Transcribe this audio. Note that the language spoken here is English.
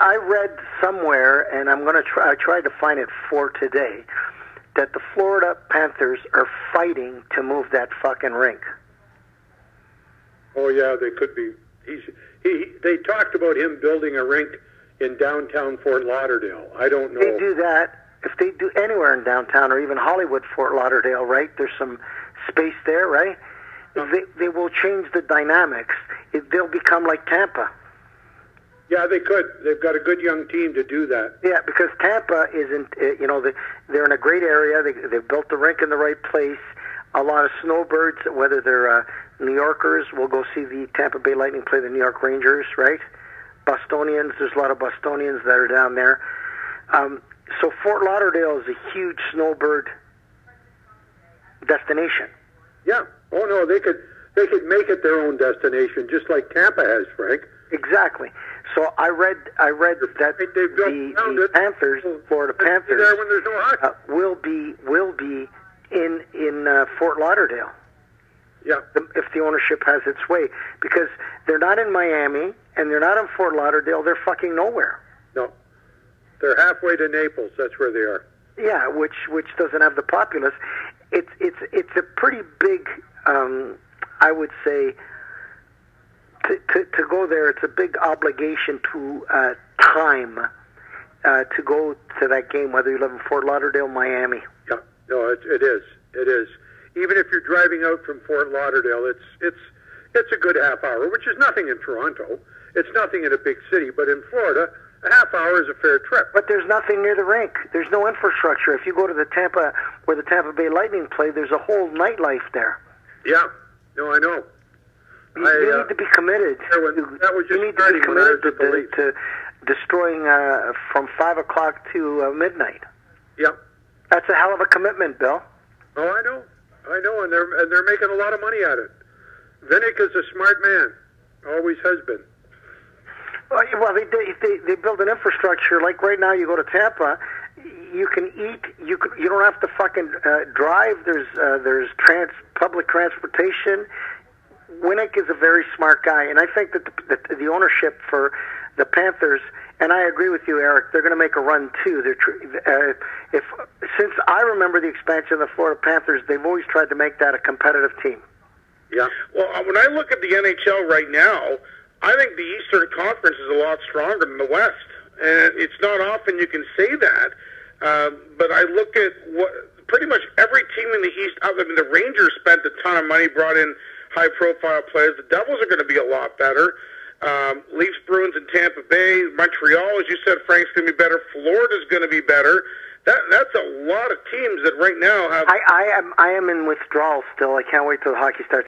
I read somewhere, and I'm going to try. I tried to find it for today, that the Florida Panthers are fighting to move that fucking rink. Oh yeah, they could be. They talked about him building a rink in downtown Fort Lauderdale. I don't know. If they do that, if they do anywhere in downtown or even Hollywood, Fort Lauderdale, right? There's some space there, right? They will change the dynamics. They'll become like Tampa. Yeah, they could. They've got a good young team to do that. Yeah, because Tampa isn't, they're in a great area. They've built the rink in the right place. A lot of snowbirds, whether they're New Yorkers, will go see the Tampa Bay Lightning play the New York Rangers, right? Bostonians, there's a lot of Bostonians that are down there. So Fort Lauderdale is a huge snowbird destination. Yeah. Oh no, they could make it their own destination, just like Tampa has, Frank. Exactly. So I read that the Panthers, Florida Panthers, there when there's no hockey. will be in Fort Lauderdale. Yeah. If the ownership has its way, because they're not in Miami and they're not in Fort Lauderdale, they're fucking nowhere. No. They're halfway to Naples. That's where they are. Yeah, which doesn't have the populace. It's a pretty big, I would say, to go there. It's a big obligation to time to go to that game, whether you live in Fort Lauderdale, Miami. Yeah, no, it is. It is. Even if you're driving out from Fort Lauderdale, it's a good half hour, which is nothing in Toronto. It's nothing in a big city, but in Florida, a half hour is a fair trip. But there's nothing near the rink. There's no infrastructure. If you go to where the Tampa Bay Lightning play, there's a whole nightlife there. Yeah. No, I know. You need to be committed. You need to be committed to destroying from 5 o'clock to midnight. Yeah. That's a hell of a commitment, Bill. Oh, I know, and they're making a lot of money at it. Vinnick is a smart man, always has been. Well, they build an infrastructure. Like right now, you go to Tampa, you can eat. You don't have to fucking drive. There's public transportation. Winnick is a very smart guy, and I think that the ownership for the Panthers, and I agree with you, Eric, they're going to make a run too. Since I remember the expansion of the Florida Panthers, they've always tried to make that a competitive team. Yeah. Well, when I look at the NHL right now, I think the Eastern Conference is a lot stronger than the West, and it's not often you can say that. But I look at pretty much every team in the East. I mean, the Rangers spent a ton of money, brought in high-profile players. The Devils are going to be a lot better. Leafs, Bruins, and Tampa Bay. Montreal, as you said, Frank's going to be better. Florida's going to be better. That's a lot of teams that right now have. I am in withdrawal still. I can't wait till the hockey starts.